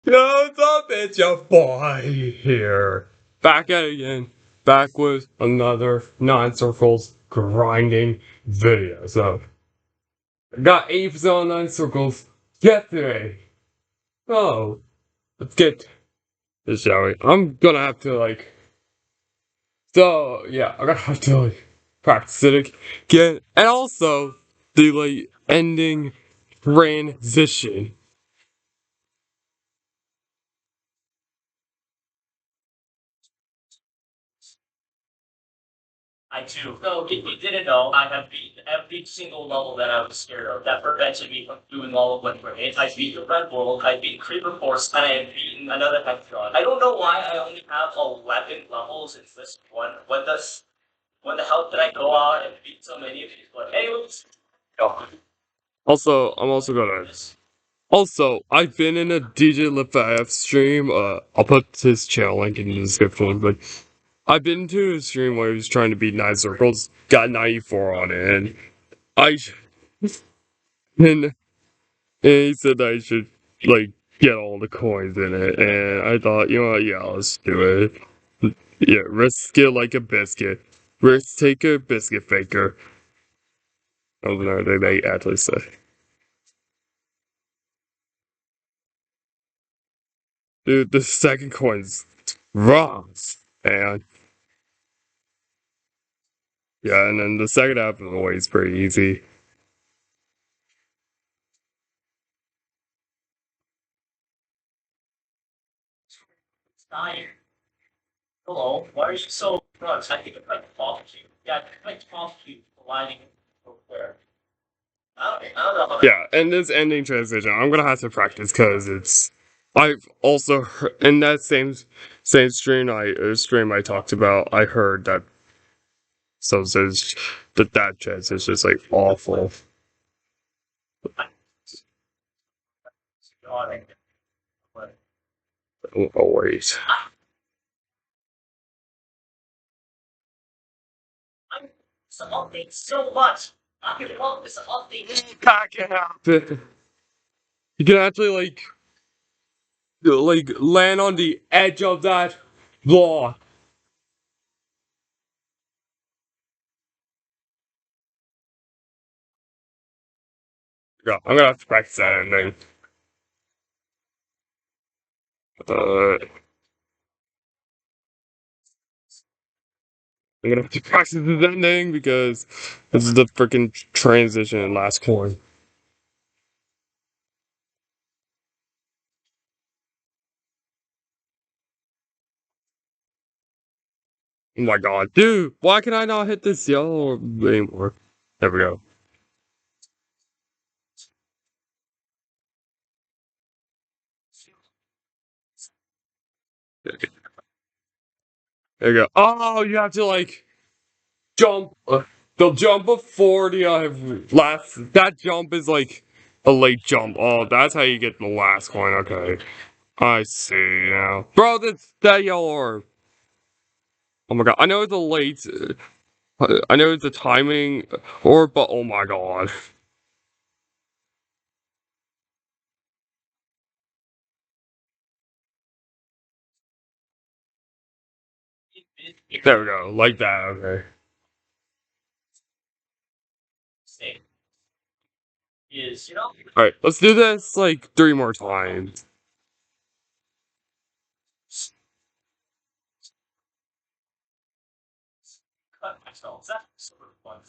Yo, what's up? It's your boy here. Back at it again. Back with another Nine Circles grinding video. So, I got 80% on Nine Circles yesterday. Oh, let's get this, shall we? I'm gonna have to, I'm gonna have to, practice it again. And also, the, ending transition. I too. So if you didn't know, I have beaten every single level that I was scared of that prevented me from doing all of what remains. I beat the Red World, I beat Creeper Force, and I have beaten another Hexagon. I don't know why I only have 11 levels in this one. When the hell did I go out and beat so many of these? But anyways. Oh. Also, I'm also gonna. Also, I've been in a DJ LeFave stream. I'll put his channel link in the description. But I've been to a stream where he was trying to beat 9 circles, got 94 on it, and I and, he said I should get all the coins in it, and I thought, you know what, yeah, let's do it. Yeah, risk it like a biscuit. Risk taker, biscuit faker. That was another thing they actually said. Dude, the second coin's wrong, and yeah, and then the second half of the way is pretty easy. Dying. Hello, why are you so drugs? I think I talk to you. Yeah, I talk to you. Lighting over I don't know. Yeah, and this ending transition, I'm gonna have to practice because it's. I've also heard, in that same stream I talked about. I heard that so says that transition is awful. Oh wait. Some updates so much. I can love this update. That can happen. You can actually land on the edge of that block. Yeah, I'm gonna have to practice that ending. I'm gonna have to practice this ending because this is the freaking transition and last coin. Oh my god, dude, why can I not hit this yellow anymore? There we go. There you go. Oh, you have to jump. The jump before the last. That jump is a late jump. Oh, that's how you get the last coin. Okay, I see now, bro. That's that yellow orb. Oh my god, I know it's a late. I know it's a timing orb, but oh my god. There we go, like that. Okay. Is All right, let's do this 3 more times. cut myself. That's sort of fun.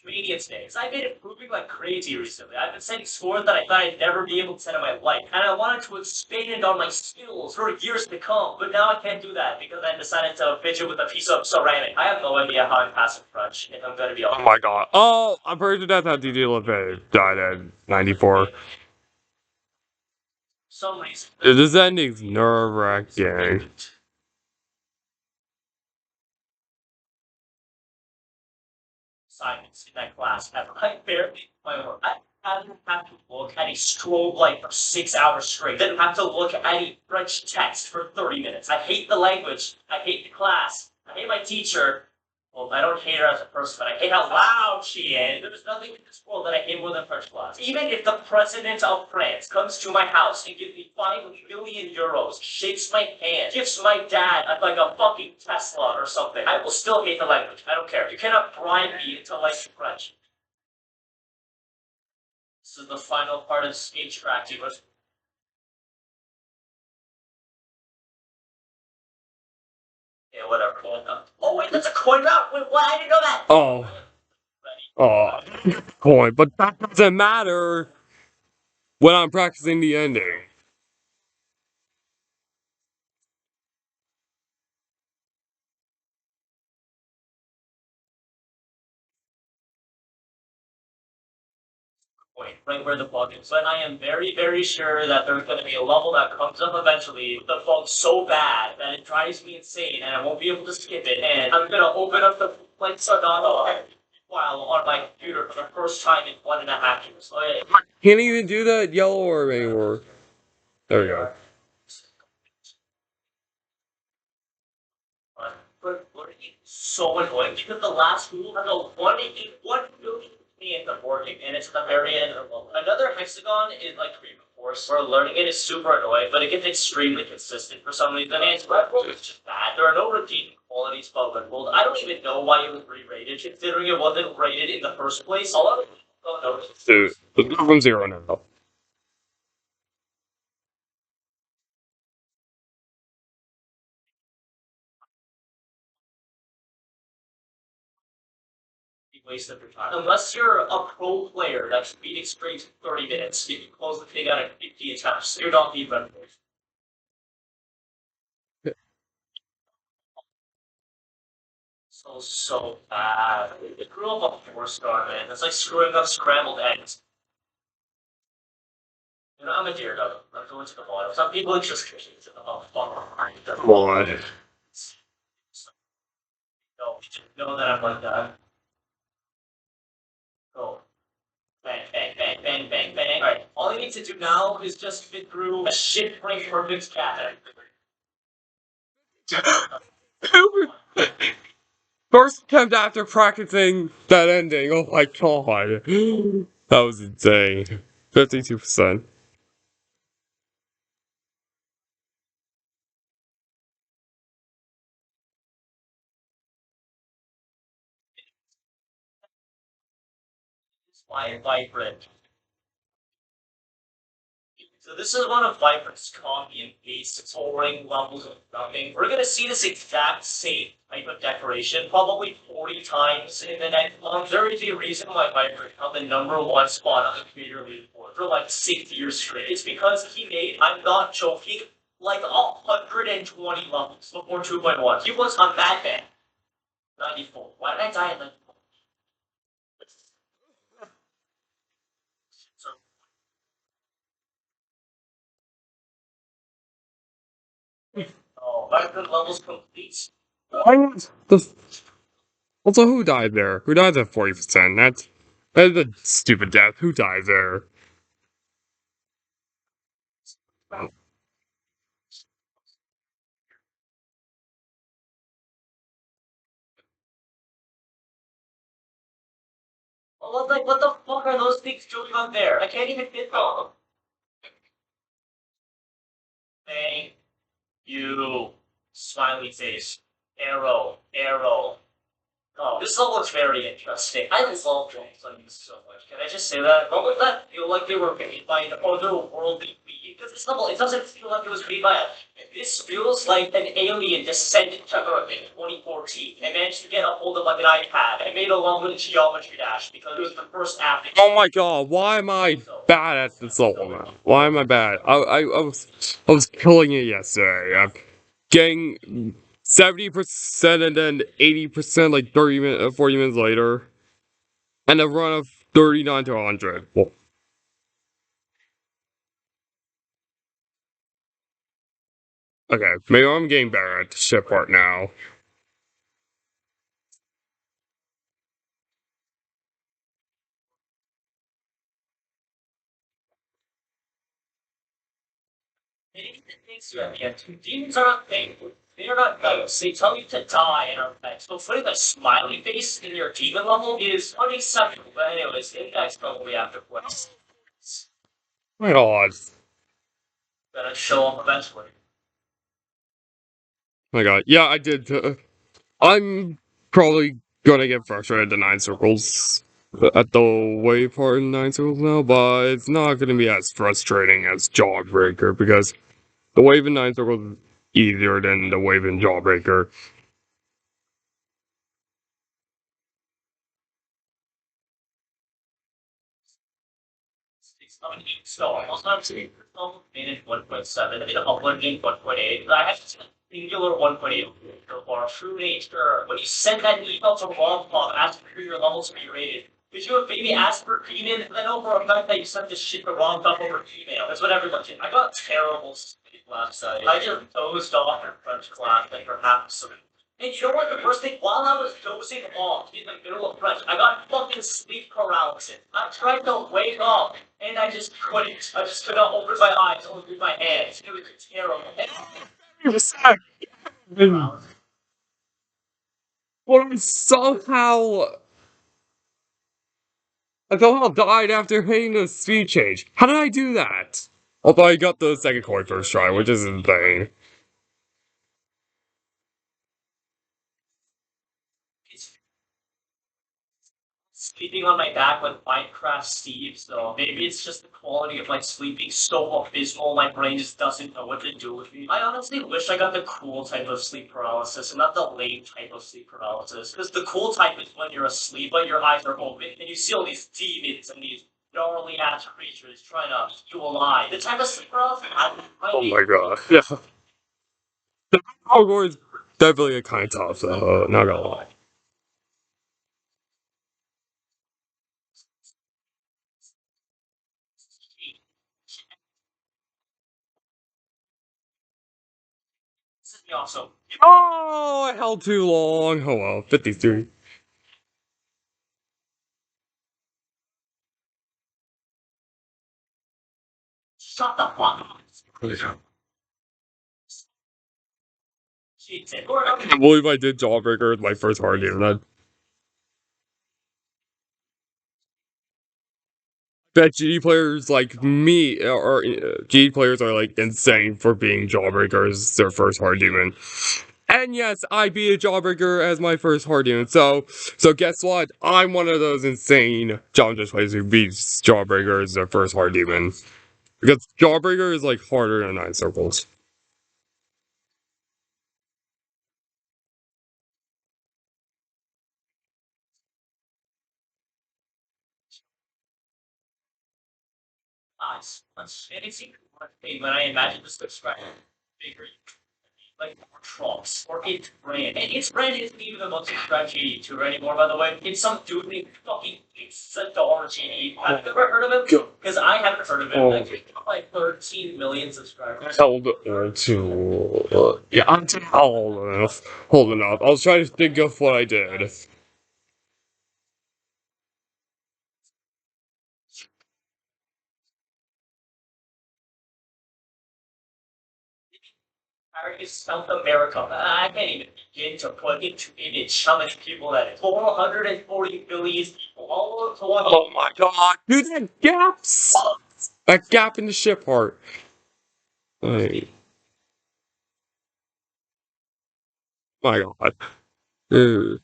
Radiance days. I've been improving like crazy recently. I've been setting scores that I thought I'd never be able to set in my life, and I wanted to expand on my skills for years to come. But now I can't do that because I decided to fidget with a piece of ceramic. I have no idea how I'm passing crunch. If I'm gonna be honest. Oh my god. Oh, I'm pretty sure that's how DJ LeFave died at 94. Some reason. This ending's nerve wracking. Assignments in that class ever. I barely my work. I didn't have to look at a strobe light for 6 hours straight. Didn't have to look at a French text for 30 minutes. I hate the language. I hate the class. I hate my teacher. Well, I don't hate her as a person, but I hate how loud she is. There's nothing in this world that I hate more than French class. Even if the president of France comes to my house and gives me 5 million euros, shakes my hand, gives my dad like a fucking Tesla or something, I will still hate the language. I don't care. You cannot bribe me into liking French. This is the final part of speech track. Yeah, whatever. Oh wait, that's a coin route. Wait, what? I didn't know that. Oh, oh, coin. But that doesn't matter when I'm practicing the ending. Point, right where the bug is. But I am very, very sure that there's going to be a level that comes up eventually with the bug so bad that it drives me insane and I won't be able to skip it. And I'm going to open up the like Sonata file on my computer for the first time in 1.5 years. Okay. Can't even do the yellow orb anymore. There we go. But so annoying because the last rule has a 1 million chance of working, and it's at the very end of the level. Another hexagon is like reinforced, where learning it is super annoying, but it gets extremely consistent for some reason. And it's Red World is just bad. There are no redeeming qualities about Red World. I don't even know why it was re-rated, considering it wasn't rated in the first place. A lot of people don't know. Dude, let's go from 0 now. Waste of your time. Unless you're a pro player that's beating straight 30 minutes, you can close the thing out at 50 attempts. You're not being Red World. So bad. It grew up a 4-star, man. It's like screwing up scrambled eggs. You know, I'm a daredevil. I'm going to the bottom. Some people are just to the bottom. Come on. No, know that I'm like that. Go. Bang, bang, bang, bang, bang, bang. Alright, all I need to do now is just fit through a shit frame perfect cat. First attempt after practicing that ending. Oh my god. That was insane. 52%. It's vibrant. So this is one of Viper's copy and paste touring levels of nothing. We're gonna see this exact same type of decoration probably 40 times in the next month. There is a reason why Viper held the #1 spot on the creator leaderboard for like 6 years straight. It's because he made, I'm not joking, like 120 levels before 2.1. He was a madman. 94. Why did I die at 94? So, oh, Viper levels complete. What? Also, who died there? Who died at 40%? That's a stupid death. Who died there? Well, like, what the fuck are those things doing up there? I can't even fit them. Thank you. Smiley face. Arrow. Arrow. Oh, this level is very interesting. I love games like this so much. Can I just say that? What would that feel like they were made by an otherworldly being? Because this level, it doesn't feel like it was made by a. This feels like an alien descended to Earth in 2014 and managed to get a hold of like an iPad and made a level with Geometry Dash because it was the first app. Oh my god, why am I bad at this level now? Why am I bad? I was killing it yesterday. I'm getting 70% and then 80% like 40 minutes later. And a run of 39 to 100. Well, okay, maybe I'm getting better at the ship part now. Anything that makes you happy. Demons are not thankful. They are not nice. They tell you to die and are nice. But putting a smiley face in your demon level is unacceptable. But anyways, you guys probably have to play. My god. Gonna show up eventually. My god. Yeah, I did. I'm probably gonna get frustrated at the 9 circles. At the wave part in 9 circles now, but it's not gonna be as frustrating as Jawbreaker because the wave in 9 circles is easier than the wave in Jawbreaker. So almost not saying made it 1.7, I did uploading 1.8. I have to singular 1.8 or true nature. When you send that email to Rob asking for your level to be rated, did you maybe ask for email? I know for a fact that you sent this shit to Rob over email. That's what everyone did. I got terrible sleep last night. I just dozed off in French class like for half a second. And you know what? The first thing, while I was dozing off in the middle of French, I got fucking sleep paralysis. I tried to wake up, and I just couldn't. I just could not open my eyes, only with my hands. It was terrible. It was sad. But I somehow died after hitting the speed change. How did I do that? Although I got the second coin first try, which is insane. Sleeping on my back like Minecraft Steve, so maybe it's just the quality of my sleeping so abysmal my brain just doesn't know what to do with me. I honestly wish I got the cool type of sleep paralysis and not the lame type of sleep paralysis. Because the cool type is when you're asleep but your eyes are open and you see all these demons and these gnarly ass creatures trying to eat you alive. The type of sleep paralysis Oh my god. Yeah. The Hogwarts is definitely a kind of tough, though, not gonna lie. also. Oh, I held too long. Oh well, 53. Shut the fuck up. Jesus. I can't believe I did Jawbreaker with my first hard game. I bet GD players like me, or GD players are like insane for being Jawbreakers their first hard demon. And yes, I beat a Jawbreaker as my first hard demon. So guess what? I'm one of those insane challengers players who beats Jawbreaker as their first hard demon. Because Jawbreaker is like harder than 9 circles. Nice. And it seemed one thing when I imagine this describing bigger like more trunks or its brand. And its brand isn't even the most stretchy tour anymore, by the way. It's some dude named fucking Sadar Genie. Have you ever heard of him? Because I haven't heard of him. Like, he's got like 13 million subscribers. Held to yeah, I'm old enough. Old enough. I was trying to think of what I did. Paris, South America. I can't even begin to put into image how many people that is. 440 billion people all over the world. Oh my god. Dude, that gaps! That gap in the ship part. Hey, my god. Dude.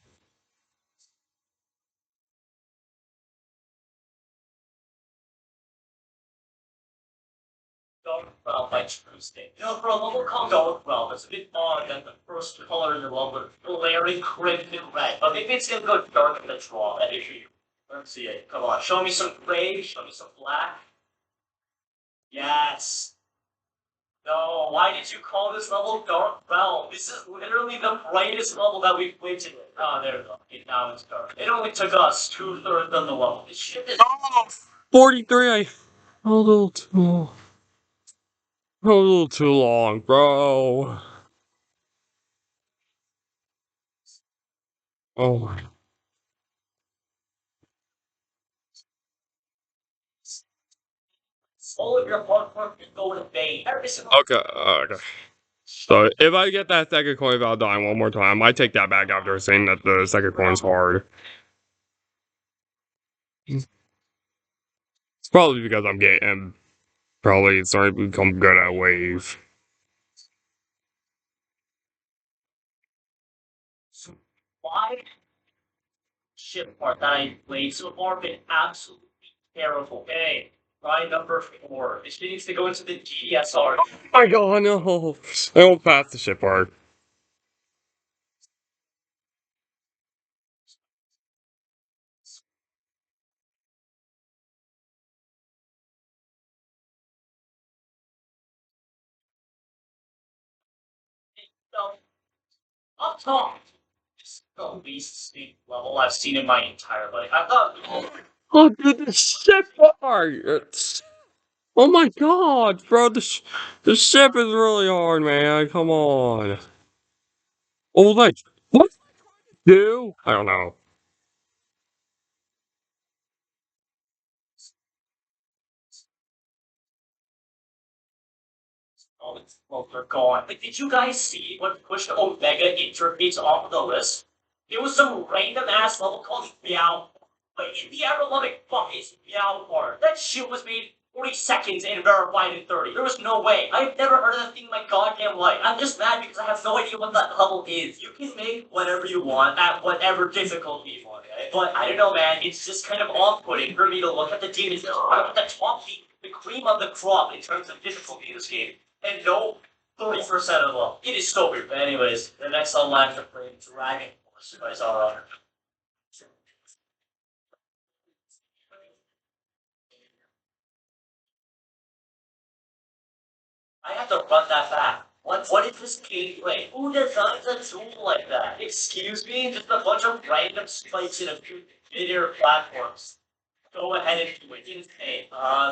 Dark brown by Tuesday. You know, for a level called dark brown, it's a bit odd that the first color in the level is glaring crimson red. But maybe it's gonna go dark in the draw. That is you. Let's see it. Come on, show me some gray, show me some black. Yes. No, why did you call this level Dark Realm? This is literally the brightest level that we've played today. Ah, there we go. Okay, now it's dark. It only took us 2/3 of the level. This shit is. Oh, 43. A little too long, bro. Oh my. all of your hard work is going to vain. Every single. Okay, okay. So if I get that second coin without dying one more time, I might take that back after saying that the second coin's hard. It's probably because I'm gay and probably starting to become good at wave. Why ship part that I played so far been absolutely terrible. Okay, try number 4. This needs to go into the DSR. Oh my god, no. I won't pass the ship part. So, up top, it's the least steep level I've seen in my entire life. I thought. Oh, dude, the ship part! Oh my god, bro, the ship is really hard, man. Come on. Oh, like, what do? I don't know. Oh, it's, well, they're gone. Like, did you guys see what pushed Omega Interface off the list? It was some random ass level called Meow. Like, if you ever love it, fuck it's Meow Part. That shit was made 40 seconds and verified in 30. There was no way. I've never heard of that thing in my goddamn life. I'm just mad because I have no idea what that level is. You can make whatever you want at whatever difficulty you want, okay? But I don't know, man. It's just kind of off-putting for me to look at the demons. I'm at the top, the cream of the crop in terms of difficulty in this game. And no 30% of them. It is so weird. But anyways, the next online to play Dragon Force, you guys are on. I have to run that back. What is this gameplay? Who designs a tool like that? Excuse me? Just a bunch of random spikes in a few mid-air platforms. Go ahead and do it. Insane.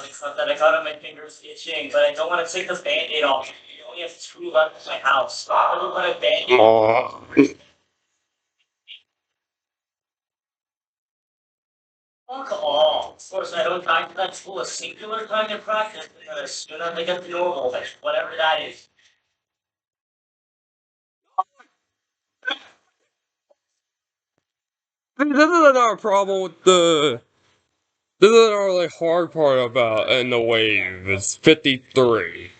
Except that I got on my fingers itching, but I don't want to take the band-aid off. We only have 2 left in my house. I don't want a band-aid. Aw. Fuck off. Of course, I don't time that tool a singular time in practice, and as soon as I get to normal, whatever that is. This is another problem with the. This is another like hard part about in the wave. It's 53.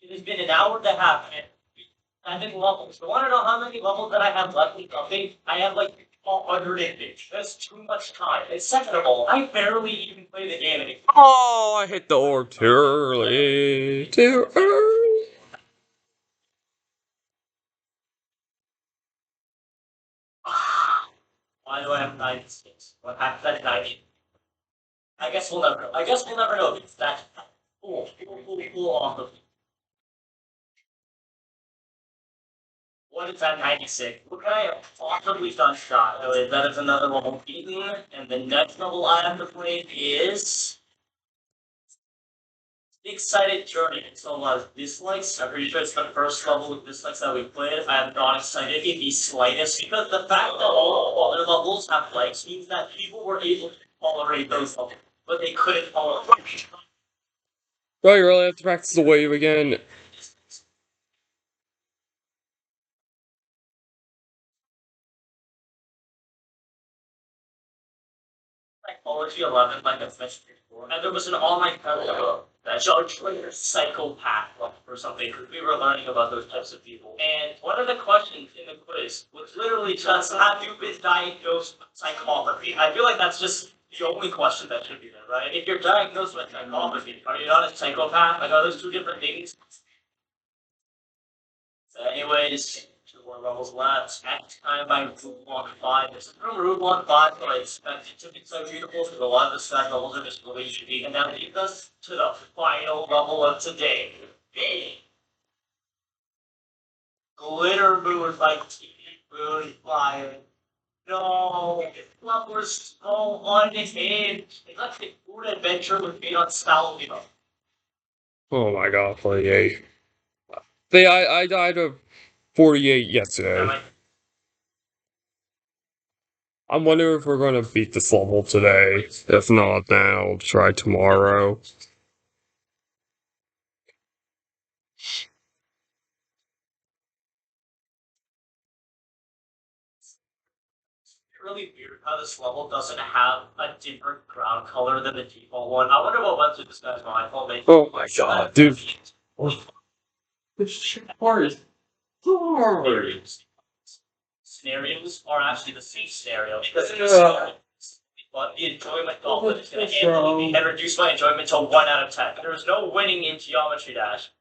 It has been an hour and a half, and I'm in levels. You want to know how many levels that I have left in something? I have like 150. That's too much time. And second of all, I barely even play the game anymore. Oh, I hit the orb too early. Too early. Why do I have 96? What happened at 90? I guess we'll never know. I guess we'll never know because that's cool off of. What is that 96? What can I have possibly done shot? Anyway, that is another level beaten, and the next level I have to play is Excited Journey. So dislikes. I'm pretty sure it's the first level with dislikes that we played. I am not excited in the slightest because the fact that all other levels have likes means that people were able to tolerate those levels, but they couldn't tolerate. Oh, you really have to practice the wave again. Psychology 11, like I mentioned before, and there was an online program that judged like a psychopath or something because we were learning about those types of people. And one of the questions in the quiz was literally just, have you been diagnosed with psychopathy? I feel like that's just the only question that should be there, right? If you're diagnosed with psychopathy, are you not a psychopath? Like, are those two different things? So anyways, 2 more levels left. Next time by Route 1-5. This is from Route 1-5, but I expect it to be so beautiful because a lot of the side levels are just really shitty. And that leads us to the final level of today. Glitter Moon by TV Moon Fire. No, flowers so unhinged. It's like a food adventure with me on Stalvino. Oh my god, 48. See, I died of 48 yesterday. I'm wondering if we're gonna beat this level today. If not, then I'll try tomorrow. Really weird how this level doesn't have a different ground color than the default one. I wonder what went through this guy's mind while making. Oh my god, dude. This shit part is hard. Scenarios are actually the safe scenario because but the enjoyment dolphin is going to handle me and reduce my enjoyment to 1 out of 10. There is no winning in Geometry Dash.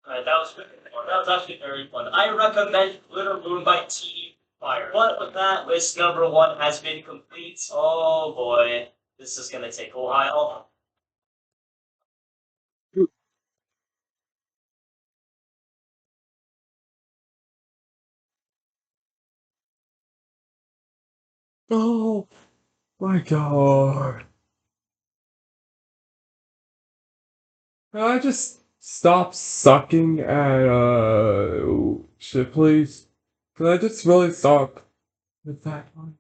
Alright, that was actually very fun. I recommend Glitter Moon by T Fire. But with that, list number 1 has been complete. Oh boy, this is gonna take a while. Oh my god. Can I just stop sucking at shit, please? Can I just really stop with that one?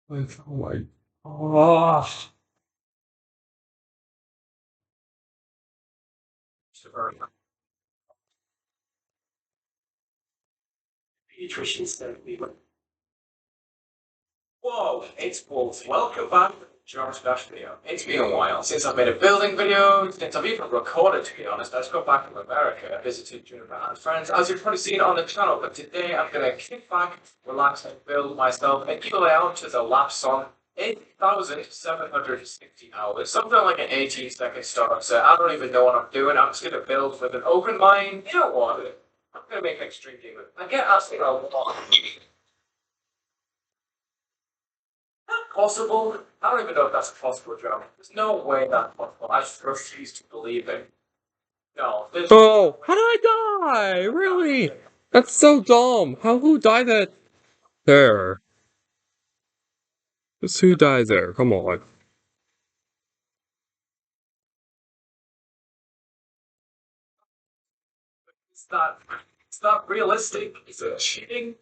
Like, oh my gosh. Pediatrician's therapy. Whoa, it's Wolf. Welcome back to the Geometry Dash video. It's been a while since I've made a building video, since I've even recorded, to be honest. I just got back from America. I visited Juniper and friends, as you've probably seen on the channel. But today I'm going to kick back, relax, and build myself a new layout to the lapse on 8,760 hours. Something like an 18-second startup set. I don't even know what I'm doing. I'm just going to build with an open mind. You know what? I'm going to make an extreme game. I get asked a lot. Possible? I don't even know if that's a possible job. There's no way that's possible. I just refuse to believe it. No. Oh, how did I die? Really? That's so dumb. Who died that there? Just who died there? Come on. It's not. It's not realistic. It's a cheating.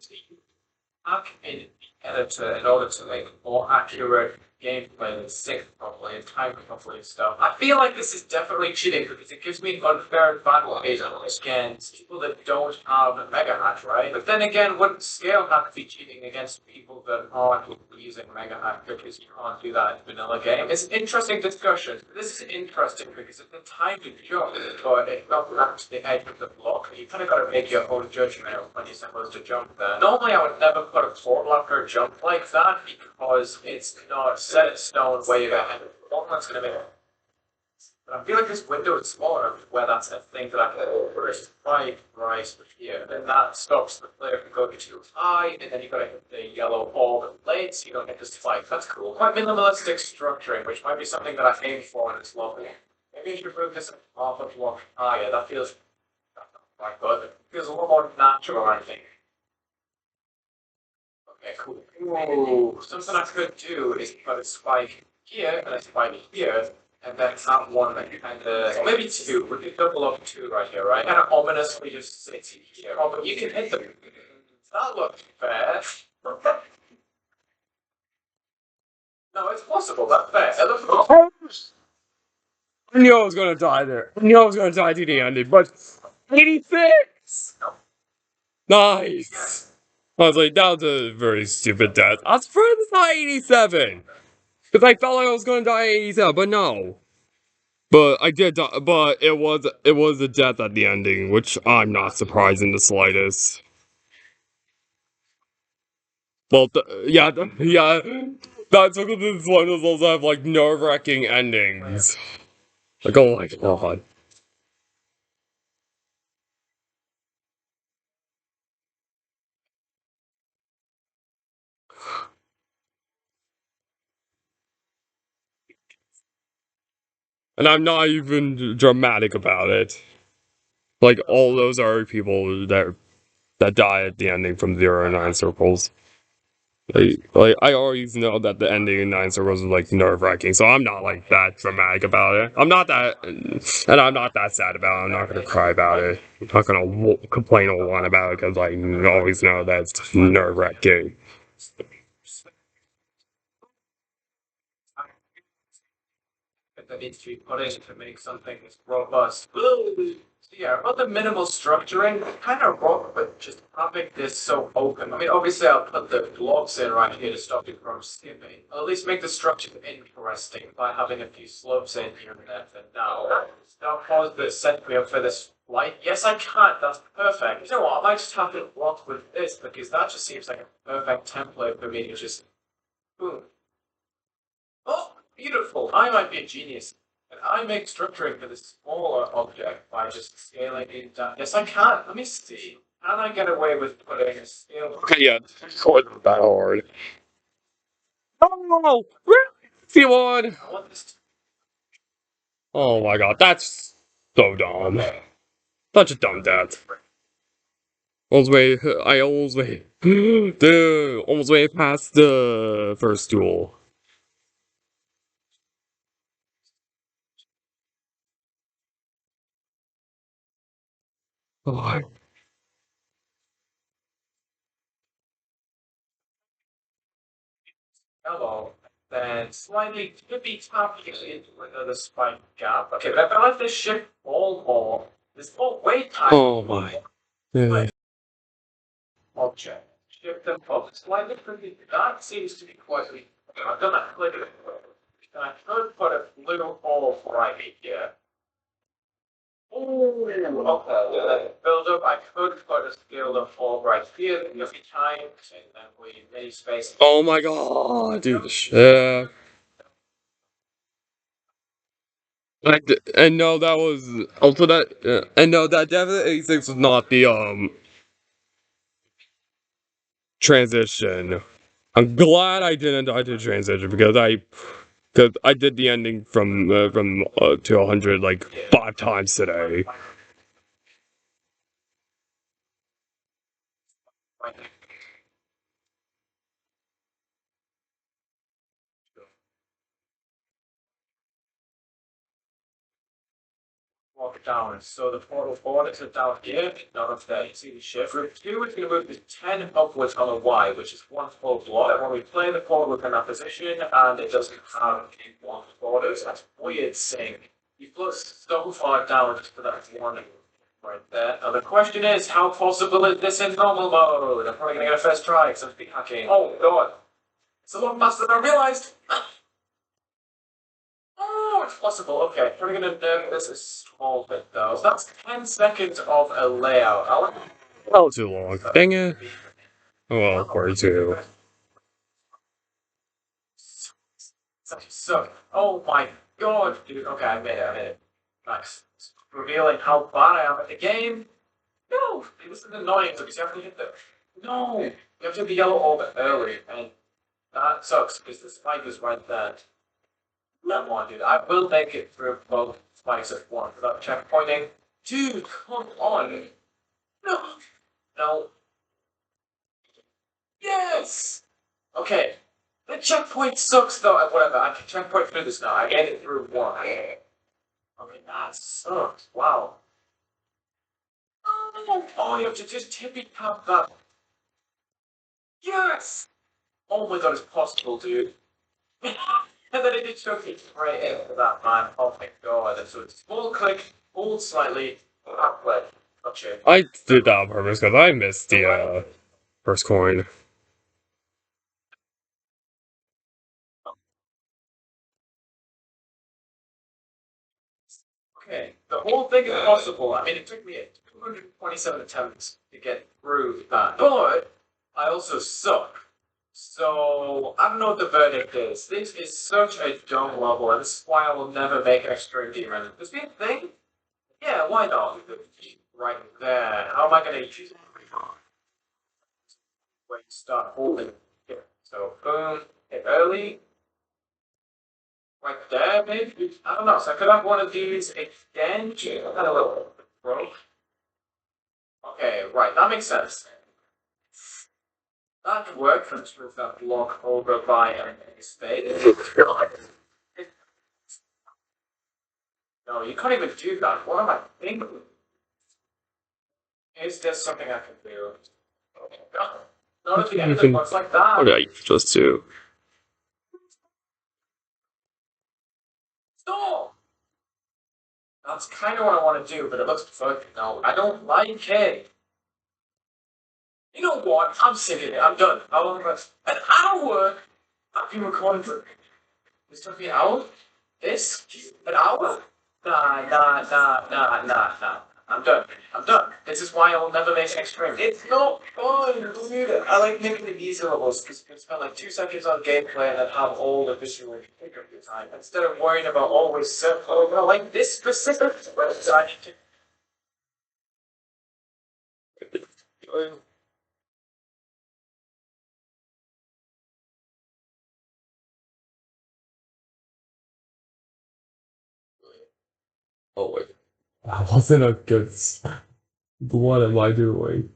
Hack in the editor in order to make more accurate gameplay and sync properly and time properly and stuff. I feel like this is definitely cheating because it gives me an unfair advantage against people that don't have a mega hack, right? But then again, wouldn't scale hack be cheating against people that aren't using mega hack because you can't do that in vanilla game? It's an interesting discussion. This is interesting because at the time you jump, but it got back to the edge of the block. You kind of got to make your own judgment of when you're supposed to jump there. Normally, I would never put a floor blocker jump like that because it's not set in stone where you're going to that's going to make it. But I feel like this window is small enough where that's a thing that I can first right here. Then that stops the player from going too high, and then you got to hit the yellow ball and late so you don't get this spike. That's cool. Quite minimalistic structuring, which might be something that I aim for in this level. Maybe you should move this half a block higher. That feels quite good. It feels a little more natural, I think. Okay, cool. Ooh, something I could do is put a spike here and a spike here, and then have one that kind of, or maybe two. We could double up two right here, right? Kind of ominously just sit here. Oh, but you can hit them. That looks fair. No, it's possible. That's fair. It looks. I knew I was gonna die there. I knew I was gonna die to the ending, but 86! Nice! I was like, that was a very stupid death. I was afraid to die 87! Because I felt like I was gonna die 87, but no. But I did die, but it was a death at the ending, which I'm not surprised in the slightest. Well, yeah, yeah. That's because this one does also have like nerve-wracking endings. Like, oh my god. And I'm not even dramatic about it. Like, all those are people that die at the ending from 0 to 9 circles. I always know that the ending in Nine Circles is like nerve wracking, so I'm not like that dramatic about it. I'm not that, and I'm not that sad about it. I'm not gonna cry about it. I'm not gonna complain a lot about it because I always know that it's nerve wracking. That needs to be put in to make something as robust. So yeah, about the minimal structuring, kind of rough, but just having this so open. I mean, obviously, I'll put the blocks in right here to stop it from skipping. I'll at least make the structure interesting by having a few slopes in here and there for now. Now, pause the set me up for this flight. Yes, I can. That's perfect. You know what? I might just have to block with this because that just seems like a perfect template for me to just boom. Oh, beautiful. I might be a genius. And I make structuring for this smaller object by just scaling it down. Yes, I can. Let me see. Can I get away with putting a scale? Okay, yeah, it wasn't that hard. Oh, really? Simon! I want this to Oh my god, that's so dumb. Such a dumb death. Almost way, I almost way, dude, almost way past the first duel. Oh, hello. Then slightly could be tapped into another spike gap. Okay, but I feel like this shift all more. This all way tighter. oh my. Yeah. Object. Shift them up slightly. That seems to be quite weak. I've done that click. And I could put a little hole right here. Ooh, okay. Build up. I could put a scaled up hole right here. If you time, and then we mini space. Oh my god, dude. Yeah. And no, that was also that. And no, that definitely 86 was not the transition. I'm glad I didn't die to transition because I did the ending from to 100 like 5 times today. Walk down. So the portal forward is down here, none of that. You see the shift. Group 2 is going to move the 10 upwards on a Y, which is one full block. When we play the portal within that position, and it doesn't have any one borders, that's weird saying. You float so far down just for that one right there. Now the question is, how possible is this in normal mode? I'm probably going to get a first try because I'm speed hacking. Oh god. It's a lot faster than I realized! Oh, it's possible. Okay, we're gonna nerf this a small bit though. So that's 10 seconds of a layout. I like Oh, too long. Dang it. Oh, well, part two. so. Oh my god, dude. Okay, I made it. I made it. Nice. It's revealing how bad I am at the game. No, this is annoying because you have to hit the. No, you have to hit the yellow orbit early, and that sucks because the spike is right there. Come on, dude. I will make it through both spikes at once without checkpointing. Dude, come on. No. No. Yes! Okay. The checkpoint sucks though. Whatever. I can checkpoint through this now. I made it through one. Okay, that sucks. Wow. Oh, you have to just tippy tap that. Yes! Oh my god, it's possible, dude. And then it took me straight into that, man. Oh my god. And so it's full click, hold slightly, up click. Gotcha. I did that on purpose because I missed the first coin. Okay, the whole thing is possible. I mean, it took me 227 attempts to get through that. But I also suck. So, I don't know what the verdict is. This is such a dumb level, and this is why I will never make extra demon. This be a thing? Yeah, why not? Right there. How am I going to use it? Wait, start holding here. So, boom, hit early. Right there, maybe? I don't know. So I could have one of these again. Had a little broke. Okay, right. That makes sense. That work comes with that block over by a space. No, you can't even do that. What am I thinking? Is there something I can do? Not at the end of what's like that. What did I just do? Stop! That's kind of what I want to do, but it looks funky. No, I don't like it. You know what? I'm sick of it. I'm done. How long have an hour? I've been recording for. This took me an hour? This? An hour? Nah. I'm done. I'm done. This is why I'll never make extreme. It's not fun. Believe it. I like making the easy levels because you can spend like 2 seconds on gameplay and then have all the visual pick up your time instead of worrying about always like this specific website. Oh wait, that wasn't a good. What am I doing?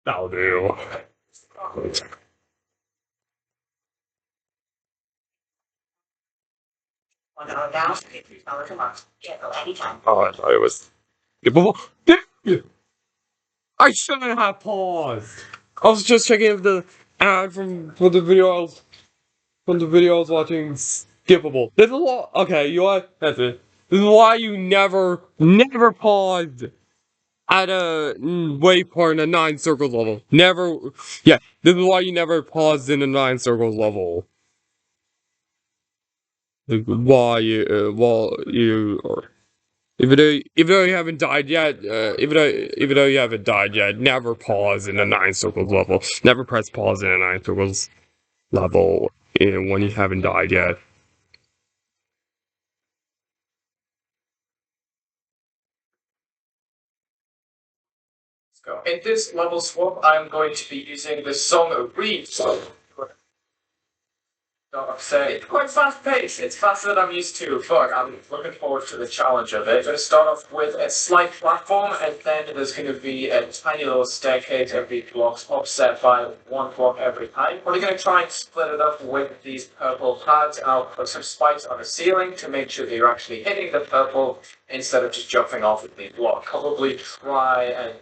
That'll do. Oh, I thought it was. I shouldn't have paused. I was just checking if the ad from the video I was watching skippable. This is why. Okay, you know what? That's it. This is why you never paused at a waypoint in a 9 circles level. Never. Yeah, this is why you never paused in a 9 circles level. Like, while you or even though you haven't died yet, even though you haven't died yet, never pause in a 9 circles level. Never press pause in a 9 circles level when you haven't died yet. Let's go. In this level swap, I'm going to be using the song Read. Not upset. It's quite fast paced. It's faster than I'm used to, but I'm looking forward to the challenge of it. I'm going to start off with a slight platform, and then there's going to be a tiny little staircase every block, offset by 1 block every time. We're going to try and split it up with these purple pads, and I'll put some spikes on the ceiling to make sure that you're actually hitting the purple instead of just jumping off of the block. Probably try and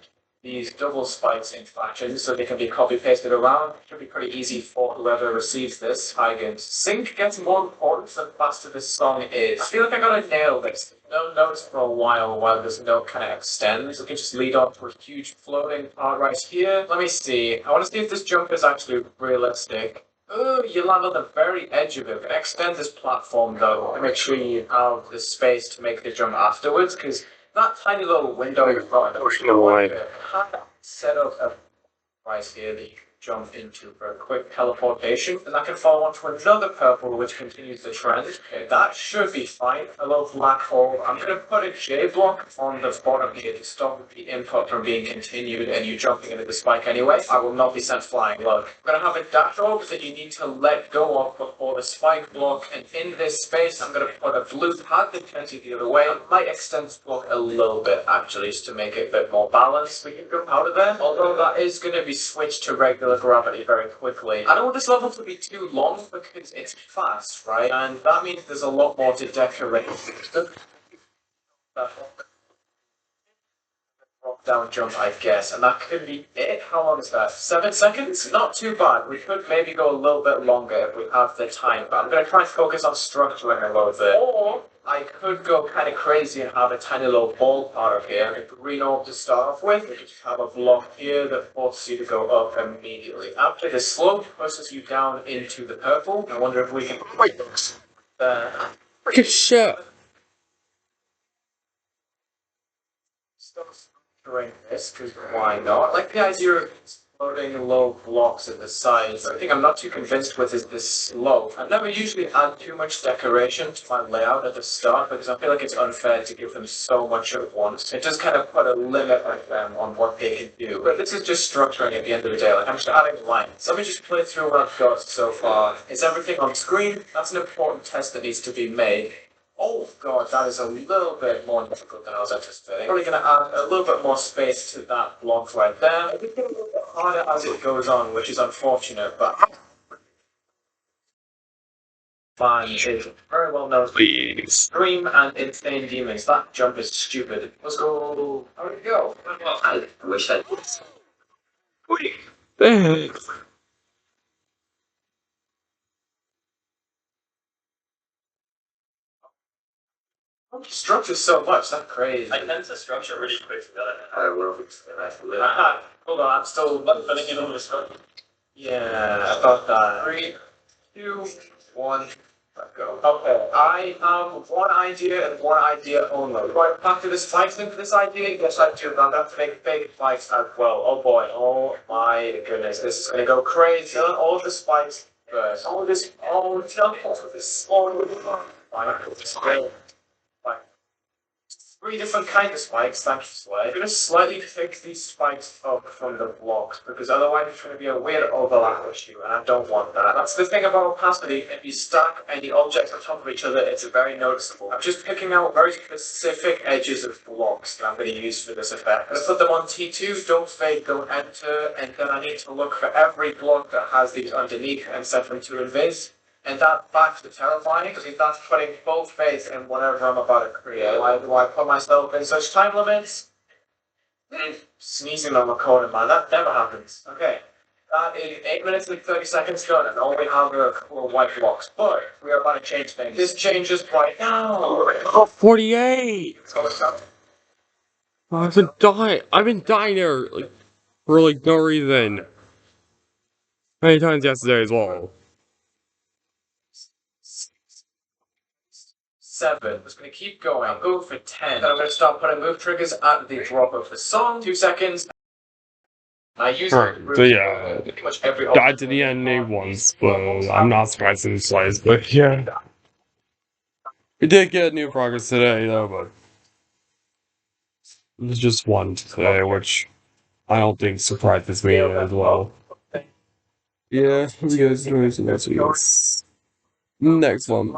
these double spikes in fashion so they can be copy pasted around. It should be pretty easy for whoever receives this. High gains. Sync gets more important the faster this song is. I feel like I gotta nail this. No notes for a while this note kind of extends. We can just lead on to a huge floating part right here. Let me see. I want to see if this jump is actually realistic. Oh, you land on the very edge of it. Extend this platform though, and make sure you have the space to make the jump afterwards, because that tiny little window you've got, set up a right here that you can jump into for a quick teleportation, and that can fall onto another purple which continues the trend. Okay, that should be fine. A little black hole. I'm going to put a J block on the bottom here to stop the input from being continued and you jumping into the spike anyway. I will not be sent flying. Look, I'm going to have a dash orb that you need to let go of before the spike block, and in this space I'm going to put a blue pad that turns you the other way. I might extend this block a little bit actually just to make it a bit more balanced. We can jump out of there, although that is going to be switched to regular gravity very quickly. I don't want this level to be too long because it's fast, right? And that means there's a lot more to decorate. Drop down jump, I guess, and that could be it. How long is that? 7 seconds? Not too bad. We could maybe go a little bit longer if we have the time, but I'm going to try and focus on structuring a little bit. Or I could go kind of crazy and have a tiny little ball part of here. A green orb to start off with. We just have a block here that forces you to go up immediately. After the slope pushes you down into the purple. I wonder if we can. Freaking shit. Stop structuring this, because why not? I like the idea of exploding low blocks at the sides. I think I'm not too convinced with is this slope. I never usually add too much decoration to my layout at the start because I feel like it's unfair to give them so much at once. It just kind of put a limit on them on what they can do. But this is just structuring at the end of the day. Like I'm just adding lines. Let me just play through what I've got so far. Is everything on screen? That's an important test that needs to be made. Oh god, that is a little bit more difficult than I was anticipating. Probably going to add a little bit more space to that block right there. It's going to get a little bit harder as it goes on, which is unfortunate, but fan is very well known for Scream and Insane Demons. That jump is stupid. Let's go. How did it go? Well, I wish I did. Thanks. Structure so much, that's crazy. I tend to structure really quick for that. I will. Hold on, I'm still filling in on this one. Yeah, about that. 3, 2, 1. Let's go. Okay, I have one idea and one idea only. Do I factor the spikes into this idea? Yes, I do. I'm going to make big spikes as well. Oh boy, oh my goodness, this is going to go crazy. All the spikes first. All this, all the this, all the three different kinds of spikes, thank you, Slay. I'm going to slightly pick these spikes up from the blocks, because otherwise it's going to be a weird overlap issue, and I don't want that. That's the thing about opacity. If you stack any objects on top of each other, it's very noticeable. I'm just picking out very specific edges of blocks that I'm going to use for this effect. I'm going to put them on T2, don't fade, don't enter, and then I need to look for every block that has these underneath and set them to invis. And that facts the terrifying, because that's putting both faith in whatever I'm about to create. Why do I put myself in such time limits? Sneezing on the corner, man, that never happens. Okay, that is 8 minutes and 30 seconds done, and all we have are a couple of white blocks. But we are about to change things. This changes right now. Oh, 48! Oh, I've been dying there, like, for, like, no reason. Many times yesterday as well. 7. I'm just going to keep going. I'll go for 10. Then I'm going to start putting move triggers at the drop of the song. 2 seconds. I use So yeah, pretty much every died to the end once, but I'm not surprised in the slightest, but yeah. We did get new progress today, though, but there's just one today, which I don't think surprises me as well. Yeah, we guys next one.